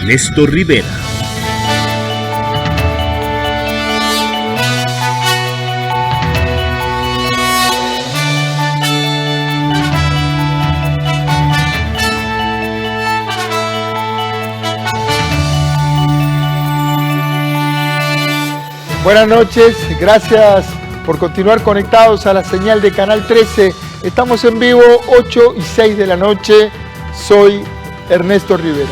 Ernesto Rivera. Buenas noches, gracias por continuar conectados a la señal de Canal 13. Estamos en vivo 8 y 6 de la noche. Soy Ernesto Rivera.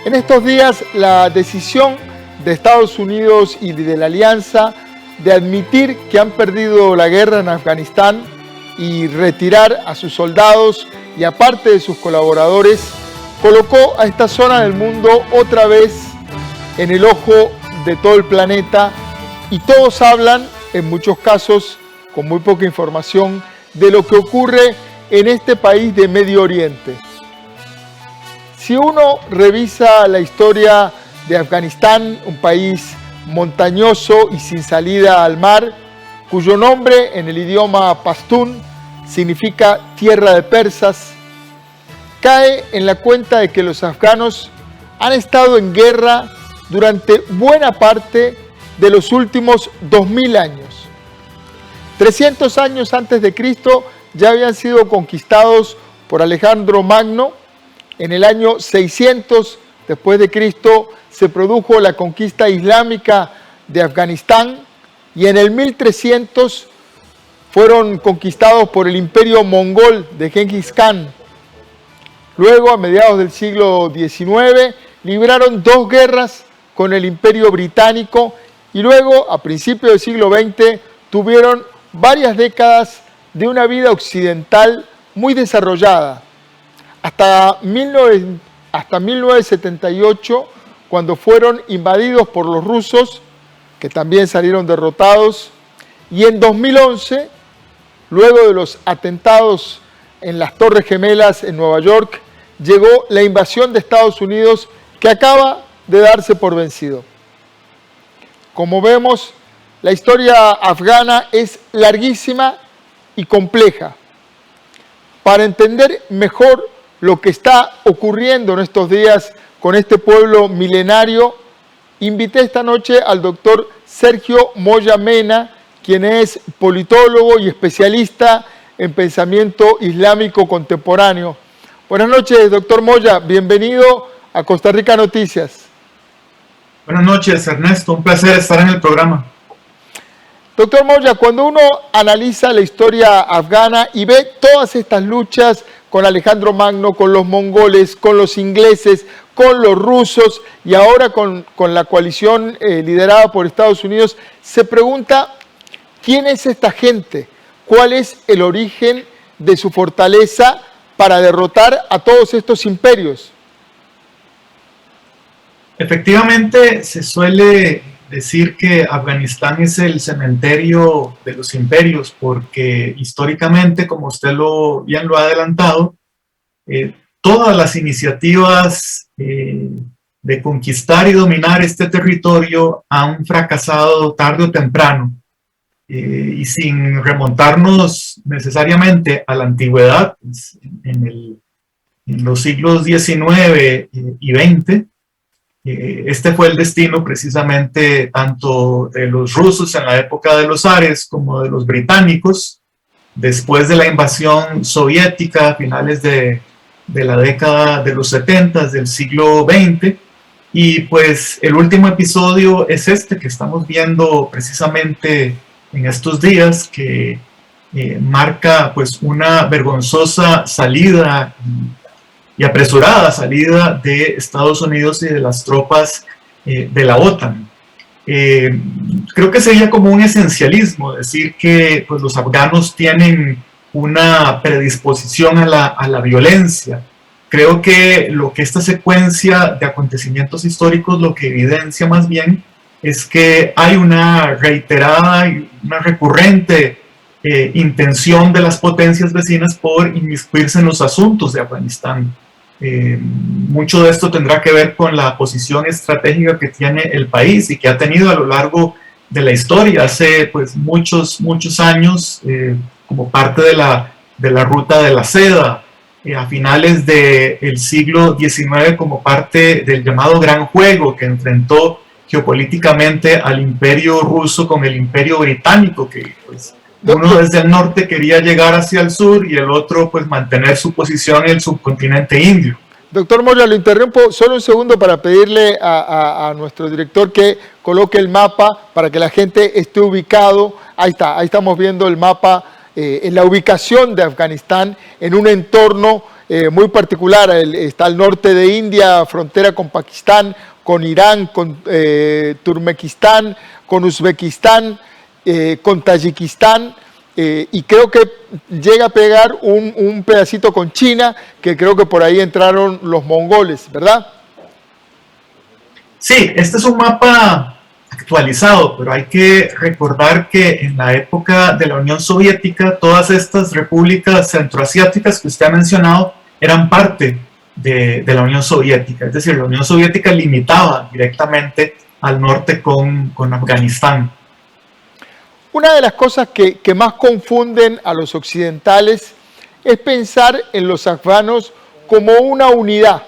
En estos días, la decisión de Estados Unidos y de la Alianza de admitir que han perdido la guerra en Afganistán y retirar a sus soldados y a parte de sus colaboradores colocó a esta zona del mundo otra vez en el ojo de todo el planeta, y todos hablan, en muchos casos con muy poca información, de lo que ocurre en este país de Medio Oriente. Si uno revisa la historia de Afganistán, un país montañoso y sin salida al mar, cuyo nombre en el idioma pastún significa tierra de persas, cae en la cuenta de que los afganos han estado en guerra durante buena parte de los últimos 2000 años. 300 años antes de Cristo ya habían sido conquistados por Alejandro Magno. En el año 600 después de Cristo se produjo la conquista islámica de Afganistán, y en el 1300 fueron conquistados por el imperio mongol de Genghis Khan. Luego, a mediados del siglo XIX, libraron 2 guerras con el Imperio Británico, y luego, a principios del siglo XX, tuvieron varias décadas de una vida occidental muy desarrollada, hasta 1978, cuando fueron invadidos por los rusos, que también salieron derrotados, y en 2011, luego de los atentados en las Torres Gemelas en Nueva York, llegó la invasión de Estados Unidos, que acaba de darse por vencido. Como vemos, la historia afgana es larguísima y compleja. Para entender mejor lo que está ocurriendo en estos días con este pueblo milenario, invité esta noche al doctor Sergio Moya Mena, quien es politólogo y especialista en pensamiento islámico contemporáneo. Buenas noches, doctor Moya, bienvenido a Costa Rica Noticias. Buenas noches, Ernesto. Un placer estar en el programa. Doctor Moya, cuando uno analiza la historia afgana y ve todas estas luchas con Alejandro Magno, con los mongoles, con los ingleses, con los rusos y ahora con la coalición liderada por Estados Unidos, se pregunta, ¿quién es esta gente? ¿Cuál es el origen de su fortaleza para derrotar a todos estos imperios? Efectivamente, se suele decir que Afganistán es el cementerio de los imperios, porque históricamente, como usted bien lo ha adelantado, todas las iniciativas de conquistar y dominar este territorio han fracasado tarde o temprano. Y sin remontarnos necesariamente a la antigüedad, pues, en los siglos XIX y XX, este fue el destino precisamente tanto de los rusos en la época de los zares como de los británicos después de la invasión soviética a finales de la década de los 70 del siglo XX. Y pues el último episodio es este que estamos viendo precisamente en estos días, que marca pues una vergonzosa salida y apresurada salida de Estados Unidos y de las tropas de la OTAN. Creo que sería como un esencialismo decir que pues, los afganos tienen una predisposición a la violencia. Creo que lo que esta secuencia de acontecimientos históricos lo que evidencia más bien es que hay una reiterada y una recurrente intención de las potencias vecinas por inmiscuirse en los asuntos de Afganistán. Mucho de esto tendrá que ver con la posición estratégica que tiene el país y que ha tenido a lo largo de la historia, hace pues muchos años, como parte de la ruta de la seda, a finales del siglo XIX como parte del llamado Gran Juego, que enfrentó geopolíticamente al imperio ruso con el imperio británico, que pues, uno desde el norte quería llegar hacia el sur y el otro pues mantener su posición en el subcontinente indio. Doctor Moya, lo interrumpo solo un segundo para pedirle a nuestro director que coloque el mapa para que la gente esté ubicado. Ahí está, ahí estamos viendo el mapa, en la ubicación de Afganistán en un entorno muy particular. Está al norte de India, frontera con Pakistán, con Irán, con Turkmenistán, con Uzbekistán, con Tayikistán. Y creo que llega a pegar un pedacito con China, que creo que por ahí entraron los mongoles, ¿verdad? Sí, este es un mapa actualizado, pero hay que recordar que en la época de la Unión Soviética, todas estas repúblicas centroasiáticas que usted ha mencionado eran parte de la Unión Soviética, es decir, la Unión Soviética limitaba directamente al norte con Afganistán. Una de las cosas que más confunden a los occidentales es pensar en los afganos como una unidad,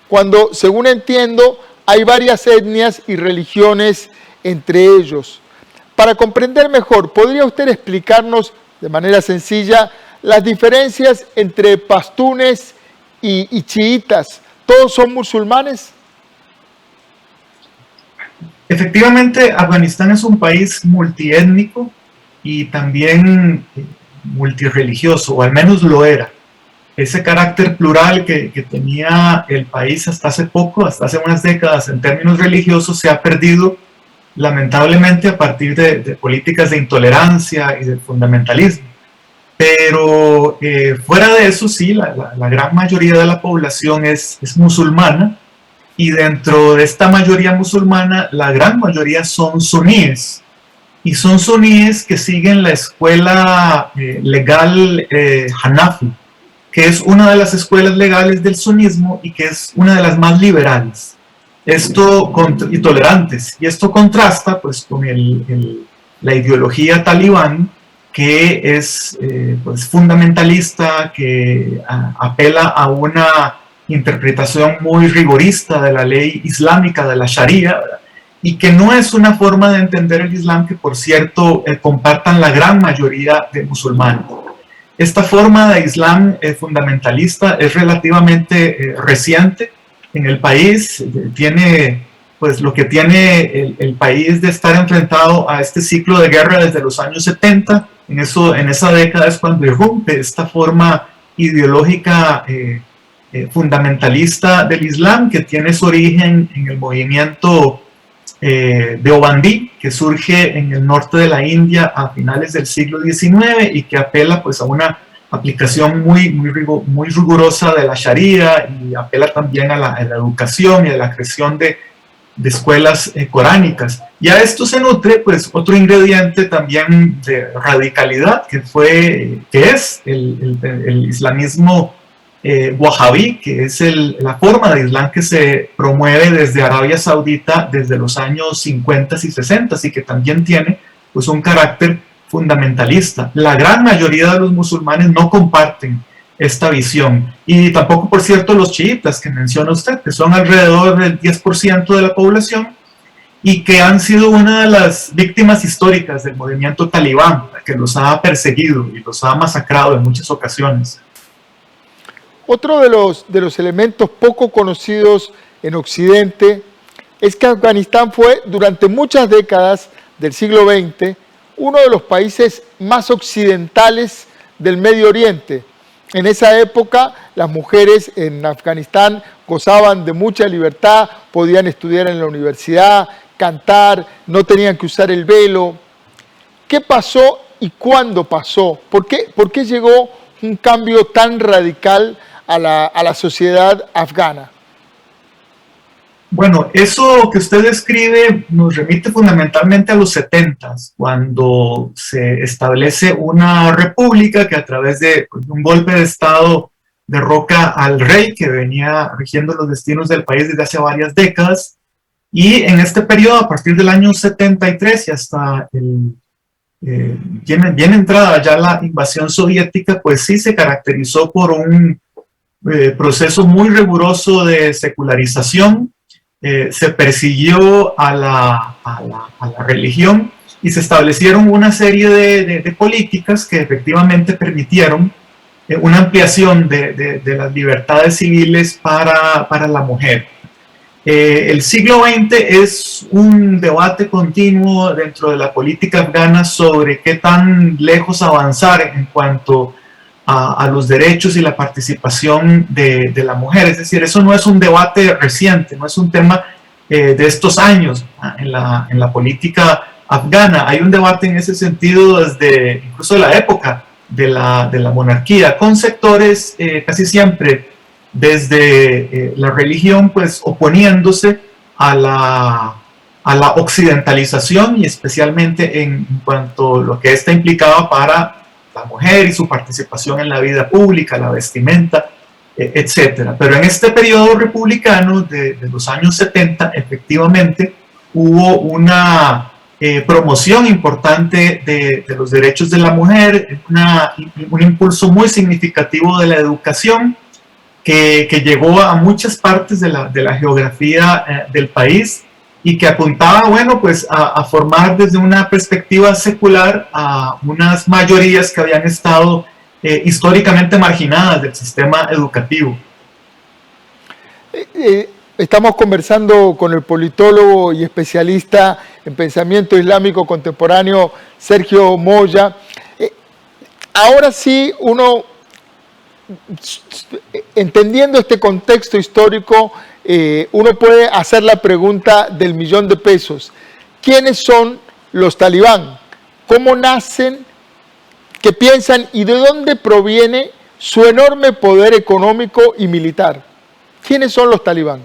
cuando, según entiendo, hay varias etnias y religiones entre ellos. Para comprender mejor, ¿podría usted explicarnos de manera sencilla las diferencias entre pastunes y chiitas? ¿Todos son musulmanes? Efectivamente, Afganistán es un país multiétnico y también multirreligioso, o al menos lo era. Ese carácter plural que tenía el país hasta hace poco, hasta hace unas décadas en términos religiosos, se ha perdido lamentablemente a partir de políticas de intolerancia y del fundamentalismo. Pero fuera de eso, sí, la gran mayoría de la población es musulmana, y dentro de esta mayoría musulmana, la gran mayoría son suníes, y son suníes que siguen la escuela legal Hanafi, que es una de las escuelas legales del sunismo y que es una de las más liberales y tolerantes. Y esto contrasta pues, con la ideología talibán, que es pues, fundamentalista, que apela a una interpretación muy rigorista de la ley islámica, de la Sharia, y que no es una forma de entender el Islam que, por cierto, compartan la gran mayoría de musulmanes. Esta forma de Islam fundamentalista es relativamente reciente en el país. Tiene pues lo que tiene el país de estar enfrentado a este ciclo de guerra desde los años 70. En esa década es cuando irrumpe esta forma ideológica fundamentalista del Islam, que tiene su origen en el movimiento de Obandí, que surge en el norte de la India a finales del siglo XIX y que apela pues, a una aplicación muy rigurosa de la Sharia, y apela también a la educación y a la creación de escuelas coránicas. Y a esto se nutre pues, otro ingrediente también de radicalidad, que es el islamismo wahhabí, que es la forma de Islam que se promueve desde Arabia Saudita desde los años 50 y 60, y que también tiene pues, un carácter fundamentalista. La gran mayoría de los musulmanes no comparten esta visión, y tampoco, por cierto, los chiitas que menciona usted, que son alrededor del 10% de la población y que han sido una de las víctimas históricas del movimiento talibán, que los ha perseguido y los ha masacrado en muchas ocasiones. Otro de los elementos poco conocidos en Occidente es que Afganistán fue durante muchas décadas del siglo XX uno de los países más occidentales del Medio Oriente. En esa época las mujeres en Afganistán gozaban de mucha libertad, podían estudiar en la universidad, cantar, no tenían que usar el velo. ¿Qué pasó y cuándo pasó? ¿Por qué llegó un cambio tan radical a la sociedad afgana? Bueno, eso que usted describe nos remite fundamentalmente a los 70s, cuando se establece una república que a través de un golpe de Estado derroca al rey que venía rigiendo los destinos del país desde hace varias décadas. Y en este periodo, a partir del año 73 y hasta bien entrada ya la invasión soviética, pues sí se caracterizó por un proceso muy riguroso de secularización, se persiguió a la religión y se establecieron una serie de políticas que efectivamente permitieron una ampliación de las libertades civiles para la mujer. El siglo XX es un debate continuo dentro de la política afgana sobre qué tan lejos avanzar en cuanto a los derechos y la participación de la mujer. Es decir, eso no es un debate reciente, no es un tema de estos años en la política afgana. Hay un debate en ese sentido desde incluso de la época de la monarquía, con sectores casi siempre desde la religión, pues oponiéndose a la occidentalización y especialmente en cuanto a lo que ésta implicaba para la mujer y su participación en la vida pública, la vestimenta, etc. Pero en este periodo republicano de los años 70, efectivamente, hubo una promoción importante de los derechos de la mujer, un impulso muy significativo de la educación, que llegó a muchas partes de la geografía del país y que apuntaba, bueno, pues a formar desde una perspectiva secular a unas mayorías que habían estado históricamente marginadas del sistema educativo. Estamos conversando con el politólogo y especialista en pensamiento islámico contemporáneo, Sergio Moya. Ahora sí, uno, entendiendo este contexto histórico, uno puede hacer la pregunta del millón de pesos. ¿Quiénes son los talibán? ¿Cómo nacen? ¿Qué piensan? ¿Y de dónde proviene su enorme poder económico y militar? ¿Quiénes son los talibán?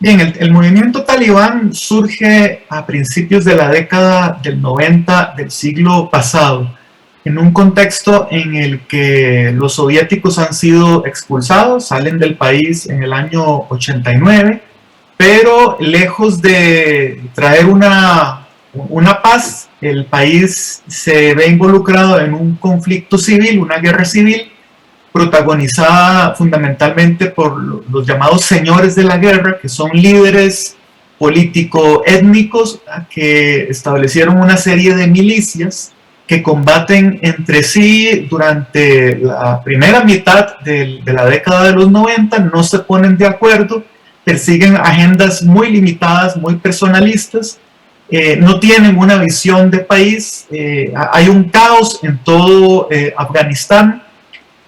Bien, el movimiento talibán surge a principios de la década del 90 del siglo pasado, en un contexto en el que los soviéticos han sido expulsados, salen del país en el año 89, pero lejos de traer una paz, el país se ve involucrado en un conflicto civil, una guerra civil, protagonizada fundamentalmente por los llamados señores de la guerra, que son líderes político-étnicos que establecieron una serie de milicias que combaten entre sí durante la primera mitad de la década de los 90, no se ponen de acuerdo, persiguen agendas muy limitadas, muy personalistas, no tienen una visión de país, hay un caos en todo Afganistán,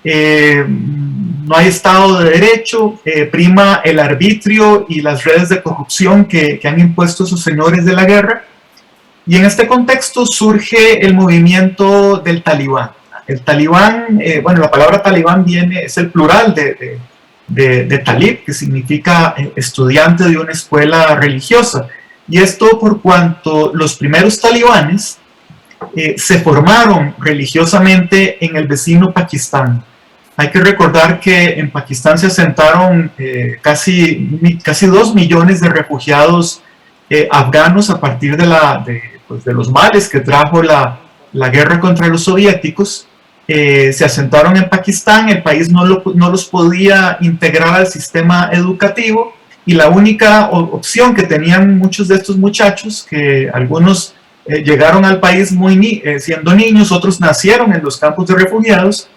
no hay Estado de Derecho, prima el arbitrio y las redes de corrupción que han impuesto esos señores de la guerra. Y en este contexto surge el movimiento del talibán. El talibán, bueno, la palabra talibán es el plural de talib, que significa estudiante de una escuela religiosa. Y esto por cuanto los primeros talibanes se formaron religiosamente en el vecino Pakistán. Hay que recordar que en Pakistán se asentaron casi 2 millones de refugiados afganos a partir de los males que trajo la guerra contra los soviéticos. Se asentaron en Pakistán, el país no los podía integrar al sistema educativo y la única opción que tenían muchos de estos muchachos, que algunos llegaron al país siendo niños, otros nacieron en los campos de refugiados,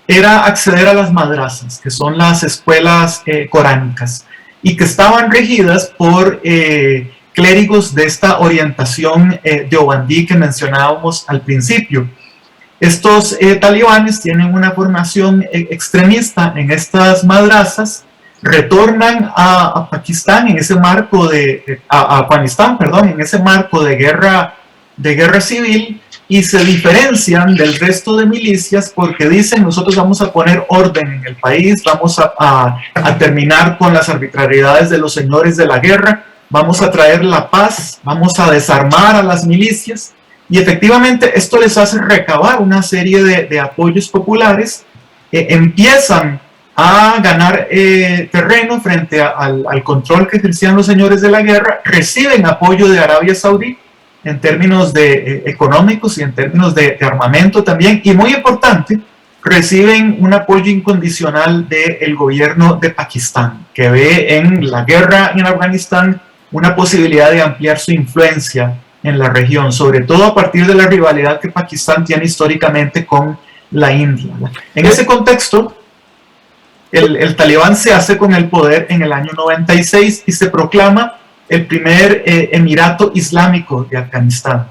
era acceder a las madrazas, que son las escuelas coránicas, y que estaban regidas por clérigos de esta orientación deobandí que mencionábamos al principio. Estos talibanes tienen una formación extremista en estas madrazas, retornan a Pakistán en ese marco a Afganistán, perdón, en ese marco de guerra civil, y se diferencian del resto de milicias porque dicen: nosotros vamos a poner orden en el país, vamos a terminar con las arbitrariedades de los señores de la guerra, vamos a traer la paz, vamos a desarmar a las milicias. Y efectivamente esto les hace recabar una serie de apoyos populares, empiezan a ganar terreno frente al control que ejercían los señores de la guerra, reciben apoyo de Arabia Saudí en términos económicos y en términos de armamento también, y muy importante, reciben un apoyo incondicional del gobierno de Pakistán, que ve en la guerra en Afganistán una posibilidad de ampliar su influencia en la región, sobre todo a partir de la rivalidad que Pakistán tiene históricamente con la India. En ese contexto, el talibán se hace con el poder en el año 96 y se proclama el primer emirato islámico de Afganistán.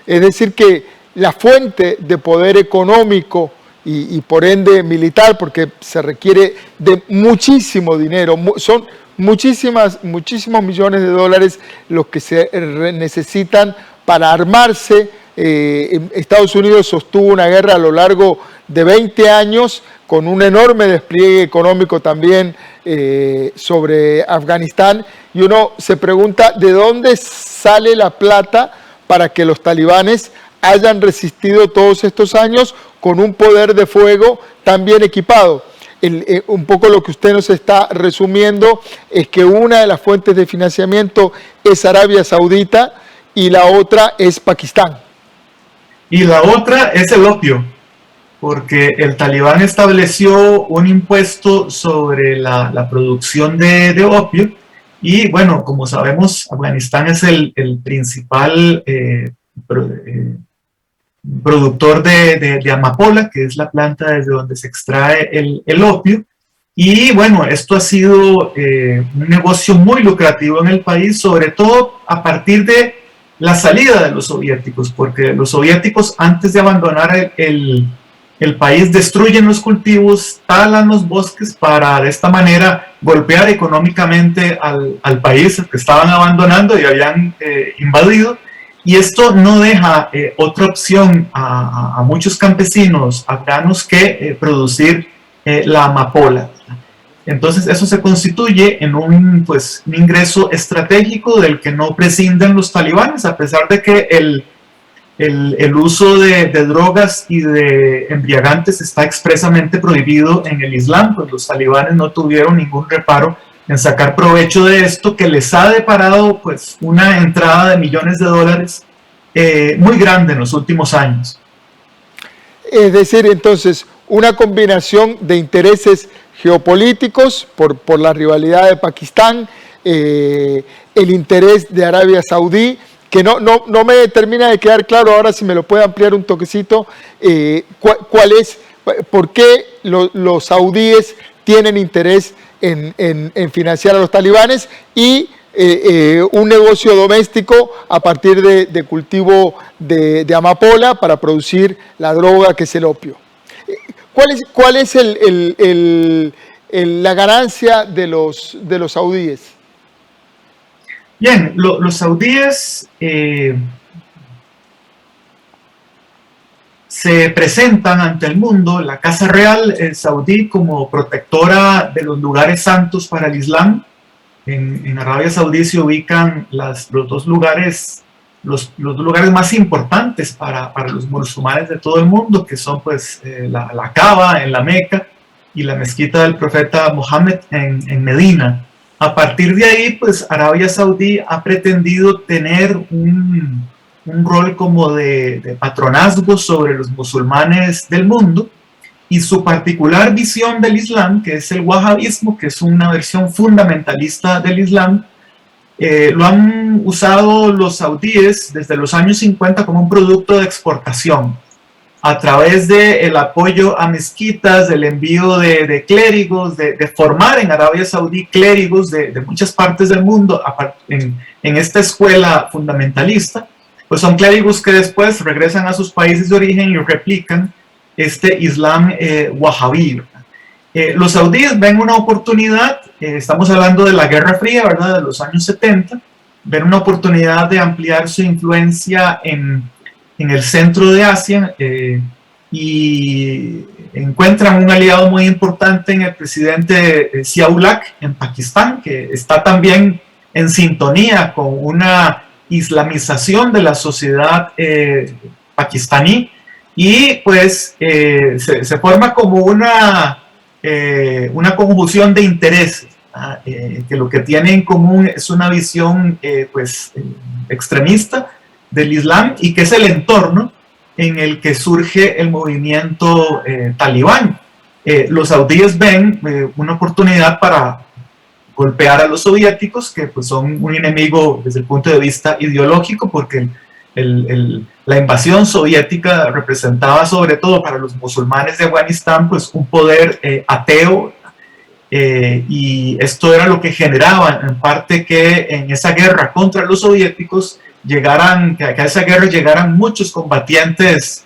Es decir, que la fuente de poder económico y por ende militar, porque se requiere de muchísimo dinero, son muchísimos millones de dólares los que se necesitan para armarse. Estados Unidos sostuvo una guerra a lo largo de 20 años con un enorme despliegue económico también sobre Afganistán, y uno se pregunta de dónde sale la plata para que los talibanes hayan resistido todos estos años con un poder de fuego tan bien equipado. Un poco lo que usted nos está resumiendo es que una de las fuentes de financiamiento es Arabia Saudita y la otra es Pakistán. Y la otra es el opio, porque el talibán estableció un impuesto sobre la producción de opio, y bueno, como sabemos, Afganistán es el principal productor de amapola, que es la planta desde donde se extrae el opio, y bueno, esto ha sido un negocio muy lucrativo en el país, sobre todo a partir de la salida de los soviéticos, porque los soviéticos, antes de abandonar el país, destruyen los cultivos, talan los bosques para de esta manera golpear económicamente al país que estaban abandonando y habían invadido. Y esto no deja otra opción a muchos campesinos afganos que producir la amapola. Entonces eso se constituye en un ingreso estratégico del que no prescinden los talibanes, a pesar de que el uso de drogas y de embriagantes está expresamente prohibido en el Islam. Pues los talibanes no tuvieron ningún reparo en sacar provecho de esto, que les ha deparado pues una entrada de millones de dólares muy grande en los últimos años. Es decir, entonces, una combinación de intereses geopolíticos por la rivalidad de Pakistán, el interés de Arabia Saudí, que no me termina de quedar claro, ahora si me lo puede ampliar un toquecito, por qué los saudíes tienen interés en financiar a los talibanes, y un negocio doméstico a partir de cultivo de amapola para producir la droga que es el opio. ¿Cuál es la ganancia de los saudíes? Bien, los saudíes se presentan ante el mundo, la Casa Real saudí, como protectora de los lugares santos para el Islam. En Arabia Saudí se ubican los dos lugares más importantes para los musulmanes de todo el mundo, que son pues la Kaaba en la Meca y la mezquita del profeta Mohammed en Medina. A partir de ahí, pues Arabia Saudí ha pretendido tener un rol como de patronazgo sobre los musulmanes del mundo, y su particular visión del Islam, que es el wahabismo, que es una versión fundamentalista del Islam, lo han usado los saudíes desde los años 50 como un producto de exportación, a través del apoyo a mezquitas, del envío de clérigos, de formar en Arabia Saudí clérigos de muchas partes del mundo en esta escuela fundamentalista. Pues son clérigos que después regresan a sus países de origen y replican este Islam wahabí. Los saudíes ven una oportunidad, estamos hablando de la Guerra Fría, ¿verdad?, de los años 70, ven una oportunidad de ampliar su influencia en el centro de Asia, y encuentran un aliado muy importante en el presidente Zia-ul-Haq en Pakistán, que está también en sintonía con una islamización de la sociedad pakistaní, y pues se forma como una conjunción de intereses, que lo que tiene en común es una visión extremista del Islam, y que es el entorno en el que surge el movimiento talibán. Los saudíes ven una oportunidad para golpear a los soviéticos, que pues son un enemigo desde el punto de vista ideológico, porque la invasión soviética representaba, sobre todo para los musulmanes de Afganistán, pues un poder ateo, y esto era lo que generaba en parte que en esa guerra contra los soviéticos que a esa guerra llegaran muchos combatientes,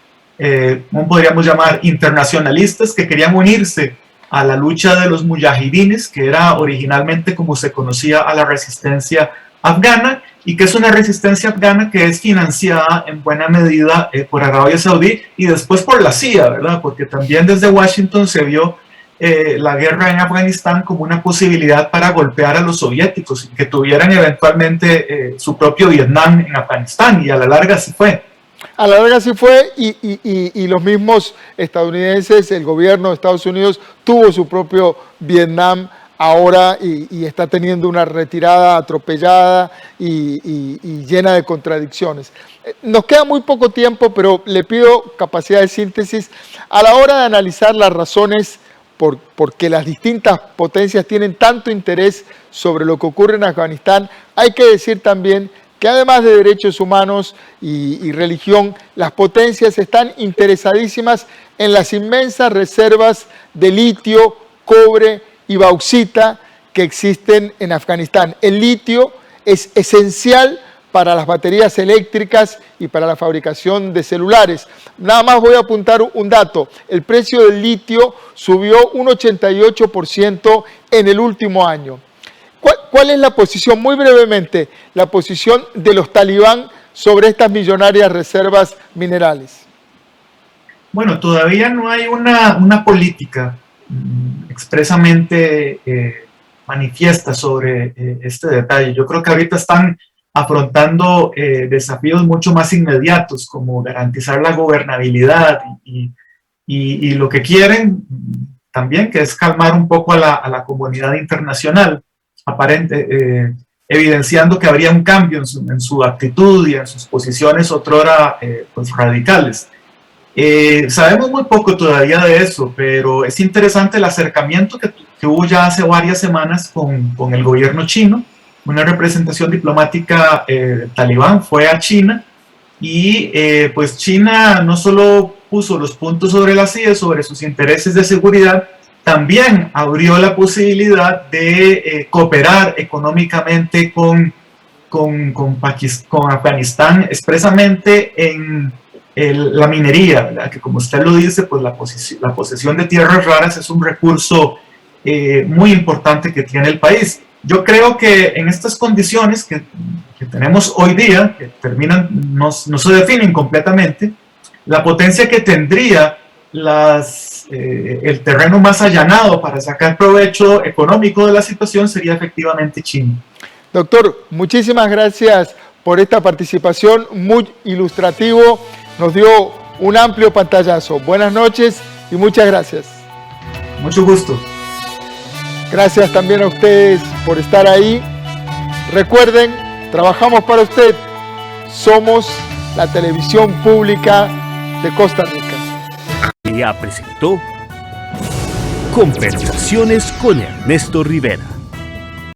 ¿cómo podríamos llamar?, internacionalistas, que querían unirse a la lucha de los mujahidines, que era originalmente como se conocía a la resistencia afgana, y que es una resistencia afgana que es financiada en buena medida por Arabia Saudí y después por la CIA, ¿verdad? Porque también desde Washington se vio la guerra en Afganistán como una posibilidad para golpear a los soviéticos y que tuvieran eventualmente su propio Vietnam en Afganistán, y a la larga sí fue. A la larga sí fue, y los mismos estadounidenses, el gobierno de Estados Unidos tuvo su propio Vietnam ahora y está teniendo una retirada atropellada y llena de contradicciones. Nos queda muy poco tiempo, pero le pido capacidad de síntesis a la hora de analizar las razones por qué las distintas potencias tienen tanto interés sobre lo que ocurre en Afganistán. Hay que decir también que además de derechos humanos y religión, las potencias están interesadísimas en las inmensas reservas de litio, cobre y bauxita que existen en Afganistán. El litio es esencial para las baterías eléctricas y para la fabricación de celulares. Nada más voy a apuntar un dato. El precio del litio subió un 88% en el último año. ¿Cuál es la posición, muy brevemente, la posición de los talibán sobre estas millonarias reservas minerales? Bueno, todavía no hay una política expresamente manifiesta sobre este detalle. Yo creo que ahorita están afrontando desafíos mucho más inmediatos, como garantizar la gobernabilidad y lo que quieren también, que es calmar un poco a la comunidad internacional, evidenciando que habría un cambio en su actitud y en sus posiciones otrora pues radicales. Sabemos muy poco todavía de eso, pero es interesante el acercamiento que hubo ya hace varias semanas con el gobierno chino. Una representación diplomática talibán fue a China, y pues China no solo puso los puntos sobre las IES, sobre sus intereses de seguridad, también abrió la posibilidad de cooperar económicamente con Afganistán, expresamente en la minería, ¿verdad? Que como usted lo dice, pues la posesión de tierras raras es un recurso muy importante que tiene el país. Yo creo que en estas condiciones que tenemos hoy día, que no se definen completamente, la potencia que tendría el terreno más allanado para sacar provecho económico de la situación sería efectivamente China. Doctor, muchísimas gracias por esta participación, muy ilustrativo, nos dio un amplio pantallazo. Buenas noches y muchas gracias. Mucho gusto. Gracias también a ustedes por estar ahí. Recuerden, trabajamos para usted. Somos la televisión pública de Costa Rica. Ya presentó Conversaciones con Ernesto Rivera.